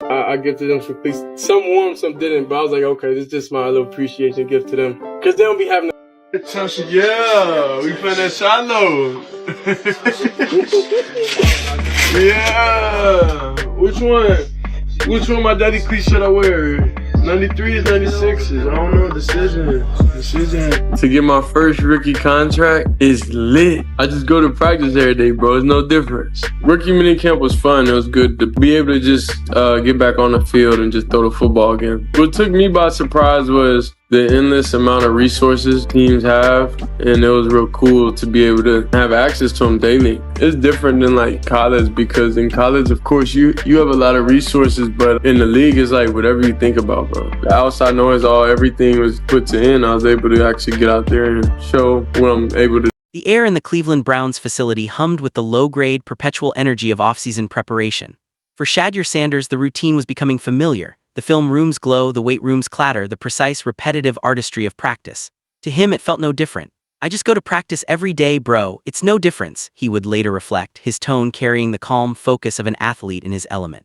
I give to them some things. Some warm, some didn't, but I was like, okay, this is just my little appreciation gift to them. Because they don't be having yeah, we finna shallow. Yeah. Which one? Which one my daddy cleat should I wear? 93s, 96s. I don't know. Decision. To get my first rookie contract is lit. I just go to practice every day, bro. It's no difference. Rookie minicamp was fun. It was good to be able to just get back on the field and just throw the football again. What took me by surprise was the endless amount of resources teams have, and it was real cool to be able to have access to them daily. It's different than like college, because in college, of course, you have a lot of resources, but in the league, it's like whatever you think about, bro. The outside noise, everything was put to end. I was able to actually get out there and show what I'm able to. The air in the Cleveland Browns facility hummed with the low-grade, perpetual energy of off-season preparation. For Shedeur Sanders, the routine was becoming familiar. The film room's glow, the weight room's clatter, the precise, repetitive artistry of practice. To him, it felt no different. I just go to practice every day, bro. It's no difference, he would later reflect, his tone carrying the calm focus of an athlete in his element.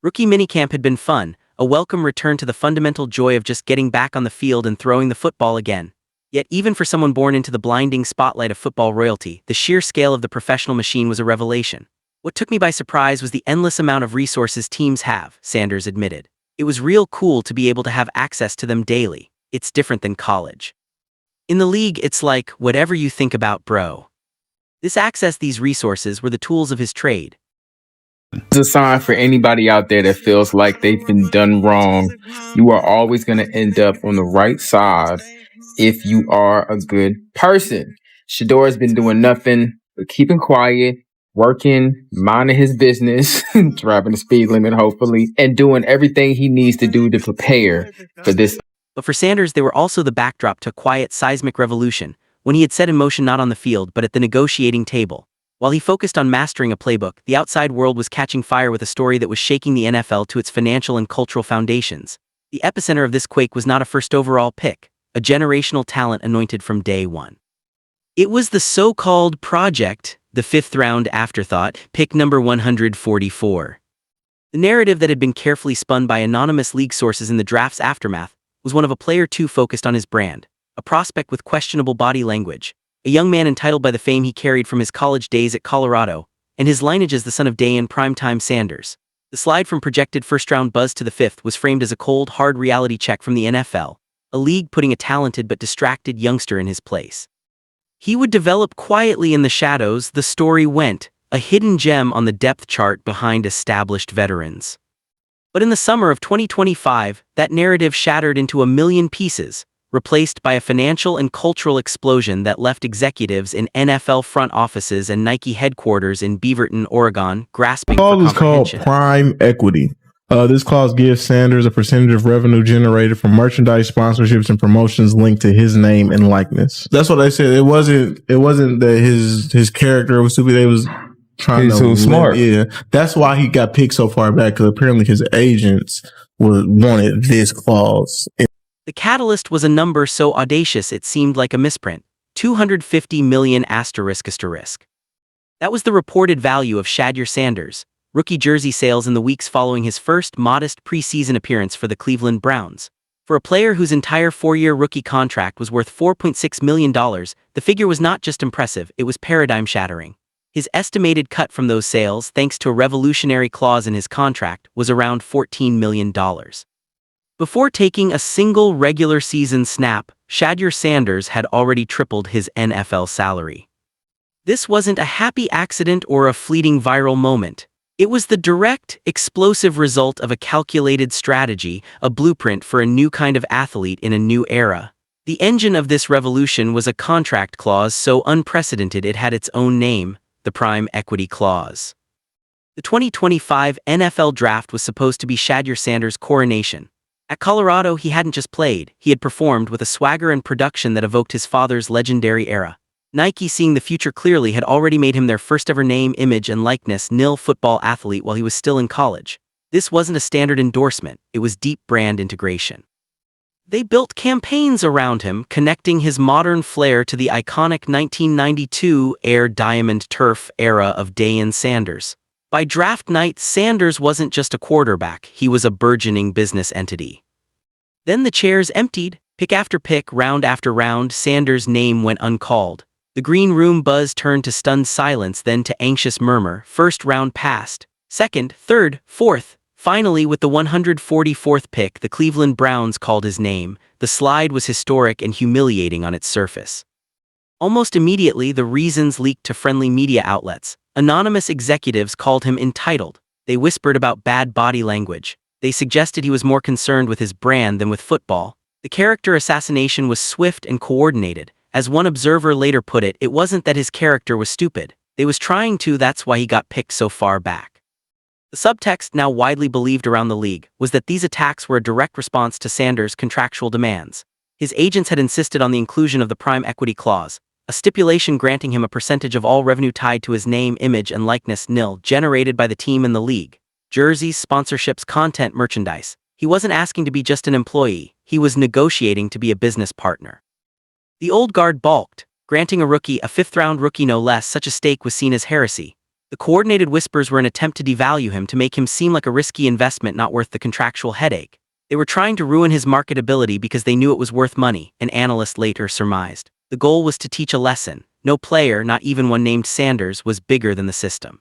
Rookie minicamp had been fun, a welcome return to the fundamental joy of just getting back on the field and throwing the football again. Yet even for someone born into the blinding spotlight of football royalty, the sheer scale of the professional machine was a revelation. What took me by surprise was the endless amount of resources teams have, Sanders admitted. It was real cool to be able to have access to them daily. It's different than college. In the league, it's like, whatever you think about, bro. This access, these resources, were the tools of his trade. It's a sign for anybody out there that feels like they've been done wrong. You are always going to end up on the right side if you are a good person. Shedeur has been doing nothing but keeping quiet, working, minding his business, driving the speed limit, hopefully, and doing everything he needs to do to prepare for this. But for Sanders, they were also the backdrop to a quiet, seismic revolution, when he had set in motion not on the field but at the negotiating table. While he focused on mastering a playbook, the outside world was catching fire with a story that was shaking the NFL to its financial and cultural foundations. The epicenter of this quake was not a first overall pick, a generational talent anointed from day one. It was the so-called project, the fifth-round afterthought, pick number 144. The narrative that had been carefully spun by anonymous league sources in the draft's aftermath was one of a player too focused on his brand, a prospect with questionable body language, a young man entitled by the fame he carried from his college days at Colorado, and his lineage as the son of day and primetime Sanders. The slide from projected first-round buzz to the fifth was framed as a cold, hard reality check from the NFL, a league putting a talented but distracted youngster in his place. He would develop quietly in the shadows, the story went, a hidden gem on the depth chart behind established veterans. But in the summer of 2025, that narrative shattered into a million pieces, replaced by a financial and cultural explosion that left executives in NFL front offices and Nike headquarters in Beaverton, Oregon, grasping for comprehension. Clause is called prime equity. This clause gives Sanders a percentage of revenue generated from merchandise, sponsorships, and promotions linked to his name and likeness. That's what I said. It wasn't that his character was stupid. They was trying to smart. Yeah, that's why he got picked so far back, because apparently his agents wanted this clause. The catalyst was a number so audacious it seemed like a misprint. 250 million asterisk. That was the reported value of Shedeur Sanders' rookie jersey sales in the weeks following his first modest preseason appearance for the Cleveland Browns. For a player whose entire four-year rookie contract was worth $4.6 million, the figure was not just impressive, it was paradigm-shattering. His estimated cut from those sales, thanks to a revolutionary clause in his contract, was around $14 million. Before taking a single regular season snap, Shedeur Sanders had already tripled his NFL salary. This wasn't a happy accident or a fleeting viral moment. It was the direct, explosive result of a calculated strategy, a blueprint for a new kind of athlete in a new era. The engine of this revolution was a contract clause so unprecedented it had its own name, the Prime Equity Clause. The 2025 NFL Draft was supposed to be Shedeur Sanders' coronation. At Colorado, he hadn't just played, he had performed with a swagger and production that evoked his father's legendary era. Nike, seeing the future clearly, had already made him their first-ever name, image, and likeness nil football athlete while he was still in college. This wasn't a standard endorsement, it was deep brand integration. They built campaigns around him, connecting his modern flair to the iconic 1992 Air Diamond Turf era of Day and Sanders. By draft night, Sanders wasn't just a quarterback, he was a burgeoning business entity. Then the chairs emptied, pick after pick, round after round, Sanders' name went uncalled. The green room buzz turned to stunned silence, then to anxious murmur. First round passed, second, third, fourth. Finally, with the 144th pick, the Cleveland Browns called his name. The slide was historic and humiliating on its surface. Almost immediately, the reasons leaked to friendly media outlets. Anonymous executives called him entitled. They whispered about bad body language. They suggested he was more concerned with his brand than with football. The character assassination was swift and coordinated. As one observer later put it, it wasn't that his character was stupid. They was trying to, that's why he got picked so far back. The subtext, now widely believed around the league, was that these attacks were a direct response to Sanders' contractual demands. His agents had insisted on the inclusion of the prime equity clause, a stipulation granting him a percentage of all revenue tied to his name, image, and likeness generated by the team and the league. Jerseys, sponsorships, content, merchandise. He wasn't asking to be just an employee, he was negotiating to be a business partner. The old guard balked, granting a rookie, a fifth-round rookie no less. Such a stake was seen as heresy. The coordinated whispers were an attempt to devalue him, to make him seem like a risky investment not worth the contractual headache. They were trying to ruin his marketability because they knew it was worth money, an analyst later surmised. The goal was to teach a lesson. No player, not even one named Sanders, was bigger than the system.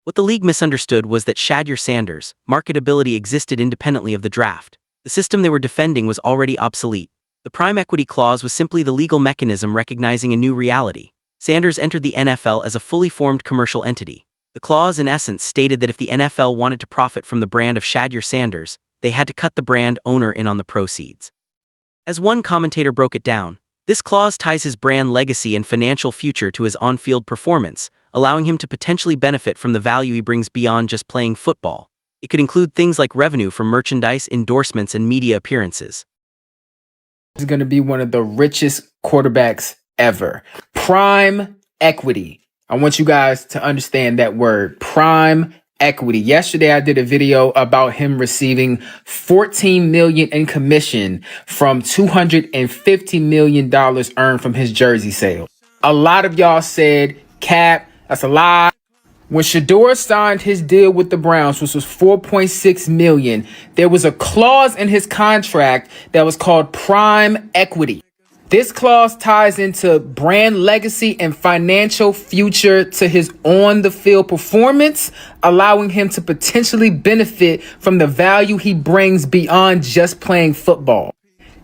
What the league misunderstood was that Shedeur Sanders' marketability existed independently of the draft. The system they were defending was already obsolete. The prime equity clause was simply the legal mechanism recognizing a new reality. Sanders entered the NFL as a fully formed commercial entity. The clause, in essence, stated that if the NFL wanted to profit from the brand of Shedeur Sanders, they had to cut the brand owner in on the proceeds. As one commentator broke it down, this clause ties his brand legacy and financial future to his on-field performance, allowing him to potentially benefit from the value he brings beyond just playing football. It could include things like revenue from merchandise, endorsements, and media appearances. He's going to be one of the richest quarterbacks ever. Prime equity. I want you guys to understand that word, prime equity. Yesterday, I did a video about him receiving $14 million in commission from $250 million earned from his jersey sale. A lot of y'all said, Cap, that's a lie. When Shedeur signed his deal with the Browns, which was $4.6 million, there was a clause in his contract that was called prime equity. This clause ties into brand legacy and financial future to his on-the-field performance, allowing him to potentially benefit from the value he brings beyond just playing football.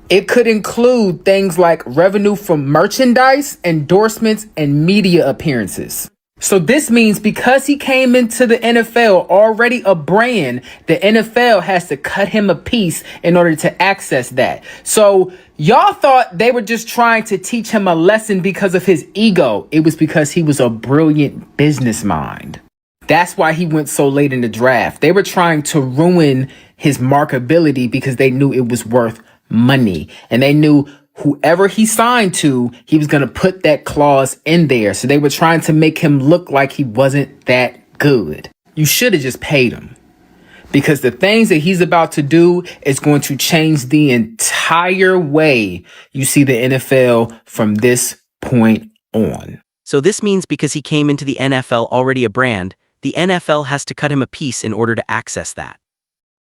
It could include things like revenue from merchandise, endorsements, and media appearances. So this means because he came into the NFL already a brand, the NFL has to cut him a piece in order to access that. So y'all thought they were just trying to teach him a lesson because of his ego. It was because he was a brilliant business mind. That's why he went so late in the draft. They were trying to ruin his marketability because they knew it was worth money. And they knew whoever he signed to, he was going to put that clause in there. So they were trying to make him look like he wasn't that good. You should have just paid him, because the things that he's about to do is going to change the entire way you see the NFL from this point on. So this means because he came into the NFL already a brand, the NFL has to cut him a piece in order to access that.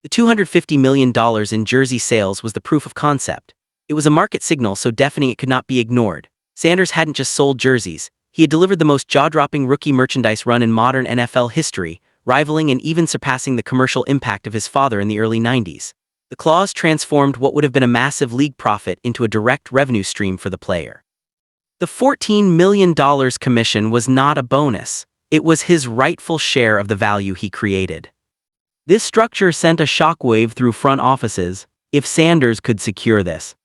The $250 million in jersey sales was the proof of concept. It was a market signal so deafening it could not be ignored. Sanders hadn't just sold jerseys, he had delivered the most jaw-dropping rookie merchandise run in modern NFL history, rivaling and even surpassing the commercial impact of his father in the early 90s. The clause transformed what would have been a massive league profit into a direct revenue stream for the player. The $14 million commission was not a bonus, it was his rightful share of the value he created. This structure sent a shockwave through front offices. If Sanders could secure this,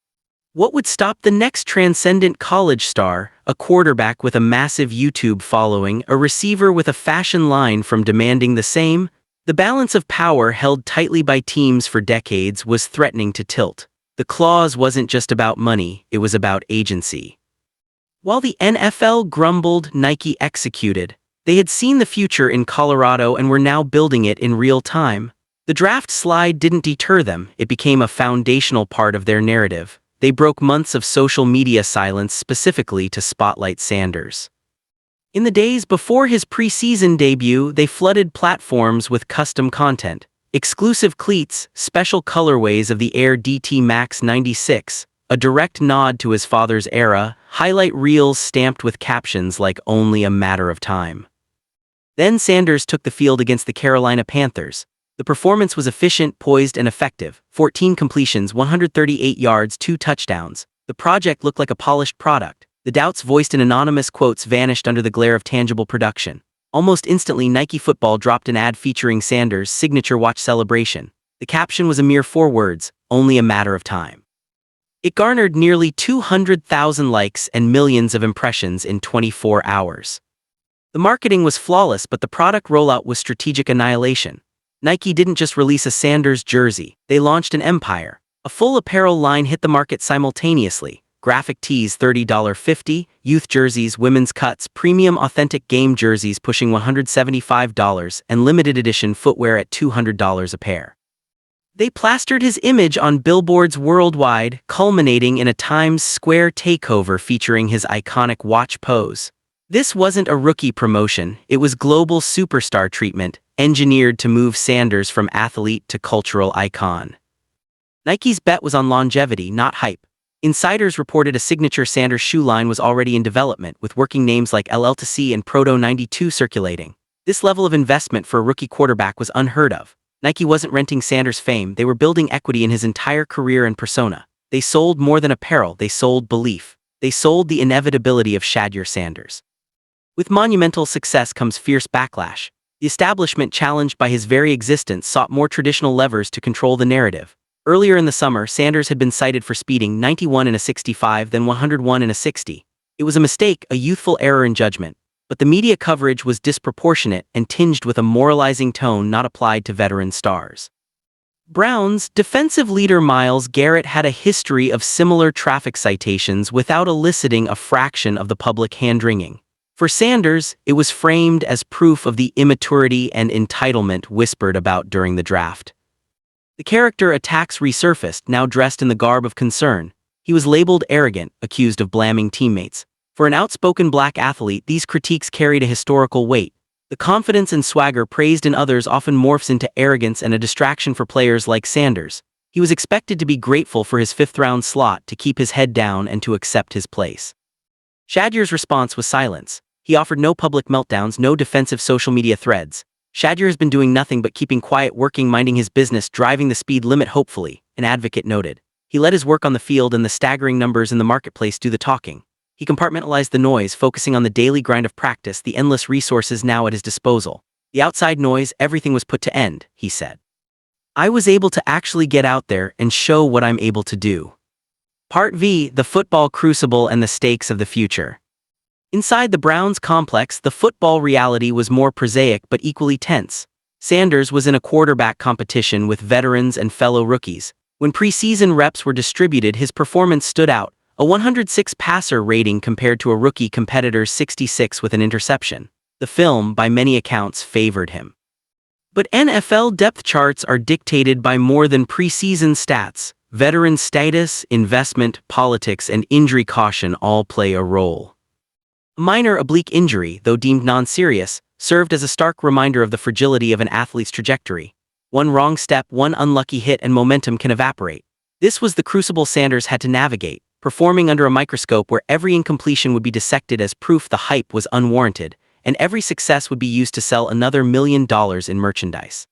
what would stop the next transcendent college star, a quarterback with a massive YouTube following, a receiver with a fashion line from demanding the same? The balance of power held tightly by teams for decades was threatening to tilt. The clause wasn't just about money, it was about agency. While the NFL grumbled, Nike executed. They had seen the future in Colorado and were now building it in real time. The draft slide didn't deter them, it became a foundational part of their narrative. They broke months of social media silence specifically to spotlight Sanders. In the days before his preseason debut, they flooded platforms with custom content, exclusive cleats, special colorways of the Air DT Max 96, a direct nod to his father's era, highlight reels stamped with captions like "Only a matter of time." Then Sanders took the field against the Carolina Panthers. The performance was efficient, poised, and effective. 14 completions, 138 yards, 2 touchdowns. The project looked like a polished product. The doubts voiced in anonymous quotes vanished under the glare of tangible production. Almost instantly, Nike Football dropped an ad featuring Sanders' signature watch celebration. The caption was a mere 4 words, "Only a matter of time." It garnered nearly 200,000 likes and millions of impressions in 24 hours. The marketing was flawless, but the product rollout was strategic annihilation. Nike didn't just release a Sanders jersey, they launched an empire. A full apparel line hit the market simultaneously. Graphic tees $30.50, youth jerseys, women's cuts, premium authentic game jerseys pushing $175, and limited edition footwear at $200 a pair. They plastered his image on billboards worldwide, culminating in a Times Square takeover featuring his iconic watch pose. This wasn't a rookie promotion, it was global superstar treatment, engineered to move Sanders from athlete to cultural icon. Nike's bet was on longevity, not hype. Insiders reported a signature Sanders shoe line was already in development, with working names like LL2C and Proto 92 circulating. This level of investment for a rookie quarterback was unheard of. Nike wasn't renting Sanders' fame, they were building equity in his entire career and persona. They sold more than apparel, they sold belief. They sold the inevitability of Shedeur Sanders. With monumental success comes fierce backlash. The establishment, challenged by his very existence, sought more traditional levers to control the narrative. Earlier in the summer, Sanders had been cited for speeding 91 in a 65, then 101 in a 60. It was a mistake, a youthful error in judgment. But the media coverage was disproportionate and tinged with a moralizing tone not applied to veteran stars. Browns defensive leader Myles Garrett had a history of similar traffic citations without eliciting a fraction of the public hand-wringing. For Sanders, it was framed as proof of the immaturity and entitlement whispered about during the draft. The character attacks resurfaced, now dressed in the garb of concern. He was labeled arrogant, accused of blaming teammates. For an outspoken black athlete, these critiques carried a historical weight. The confidence and swagger praised in others often morphs into arrogance and a distraction for players like Sanders. He was expected to be grateful for his 5th-round slot, to keep his head down and to accept his place. Shedeur's response was silence. He offered no public meltdowns, no defensive social media threads. Shedeur has been doing nothing but keeping quiet, working, minding his business, driving the speed limit hopefully, an advocate noted. He let his work on the field and the staggering numbers in the marketplace do the talking. He compartmentalized the noise, focusing on the daily grind of practice, the endless resources now at his disposal. The outside noise, everything was put to end, he said. I was able to actually get out there and show what I'm able to do. Part V, the football crucible and the stakes of the future. Inside the Browns complex, the football reality was more prosaic but equally tense. Sanders was in a quarterback competition with veterans and fellow rookies. When preseason reps were distributed, his performance stood out, a 106 passer rating compared to a rookie competitor's 66 with an interception. The film, by many accounts, favored him. But NFL depth charts are dictated by more than preseason stats. Veteran status, investment, politics, and injury caution all play a role. A minor oblique injury, though deemed non-serious, served as a stark reminder of the fragility of an athlete's trajectory. One wrong step, one unlucky hit, and momentum can evaporate. This was the crucible Sanders had to navigate, performing under a microscope where every incompletion would be dissected as proof the hype was unwarranted, and every success would be used to sell another $1 million in merchandise.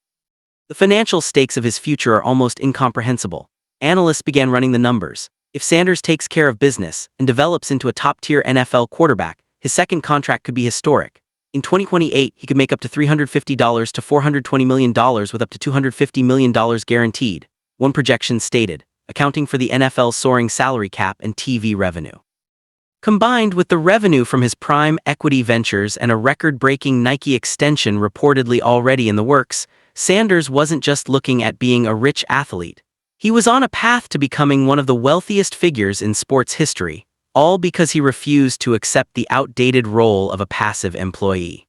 The financial stakes of his future are almost incomprehensible. Analysts began running the numbers. If Sanders takes care of business and develops into a top-tier NFL quarterback, his second contract could be historic. In 2028, he could make up to $350 to $420 million with up to $250 million guaranteed, one projection stated, accounting for the NFL's soaring salary cap and TV revenue. Combined with the revenue from his prime equity ventures and a record-breaking Nike extension reportedly already in the works, Sanders wasn't just looking at being a rich athlete. He was on a path to becoming one of the wealthiest figures in sports history, all because he refused to accept the outdated role of a passive employee.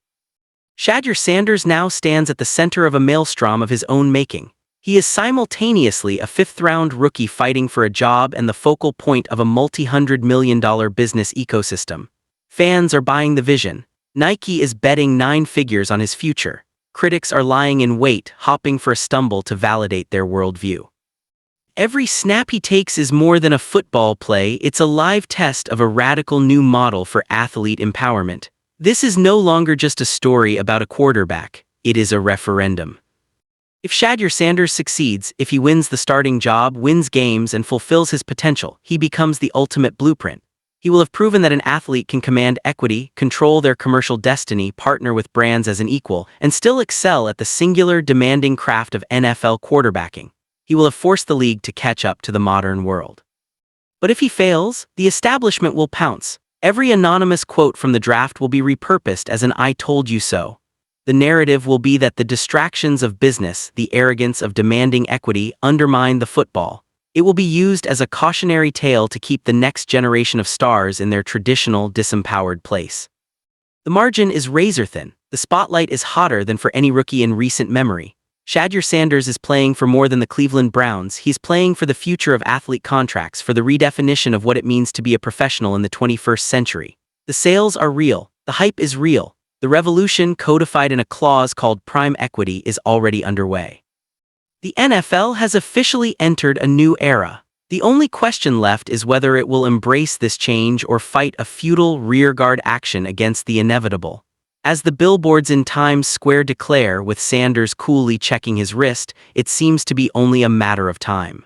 Shedeur Sanders now stands at the center of a maelstrom of his own making. He is simultaneously a 5th-round rookie fighting for a job and the focal point of a multi-$100 million business ecosystem. Fans are buying the vision. Nike is betting 9 figures on his future. Critics are lying in wait, hopping for a stumble to validate their worldview. Every snap he takes is more than a football play, it's a live test of a radical new model for athlete empowerment. This is no longer just a story about a quarterback, it is a referendum. If Shedeur Sanders succeeds, if he wins the starting job, wins games, and fulfills his potential, he becomes the ultimate blueprint. He will have proven that an athlete can command equity, control their commercial destiny, partner with brands as an equal, and still excel at the singular, demanding craft of NFL quarterbacking. He will have forced the league to catch up to the modern world. But if he fails, the establishment will pounce. Every anonymous quote from the draft will be repurposed as an "I told you so." The narrative will be that the distractions of business, the arrogance of demanding equity, undermine the football. It will be used as a cautionary tale to keep the next generation of stars in their traditional, disempowered place. The margin is razor-thin. The spotlight is hotter than for any rookie in recent memory. Shedeur Sanders is playing for more than the Cleveland Browns. He's playing for the future of athlete contracts, for the redefinition of what it means to be a professional in the 21st century. The sales are real. The hype is real. The revolution, codified in a clause called prime equity, is already underway. The NFL has officially entered a new era. The only question left is whether it will embrace this change or fight a futile rearguard action against the inevitable. As the billboards in Times Square declare, with Sanders coolly checking his wrist, it seems to be only a matter of time.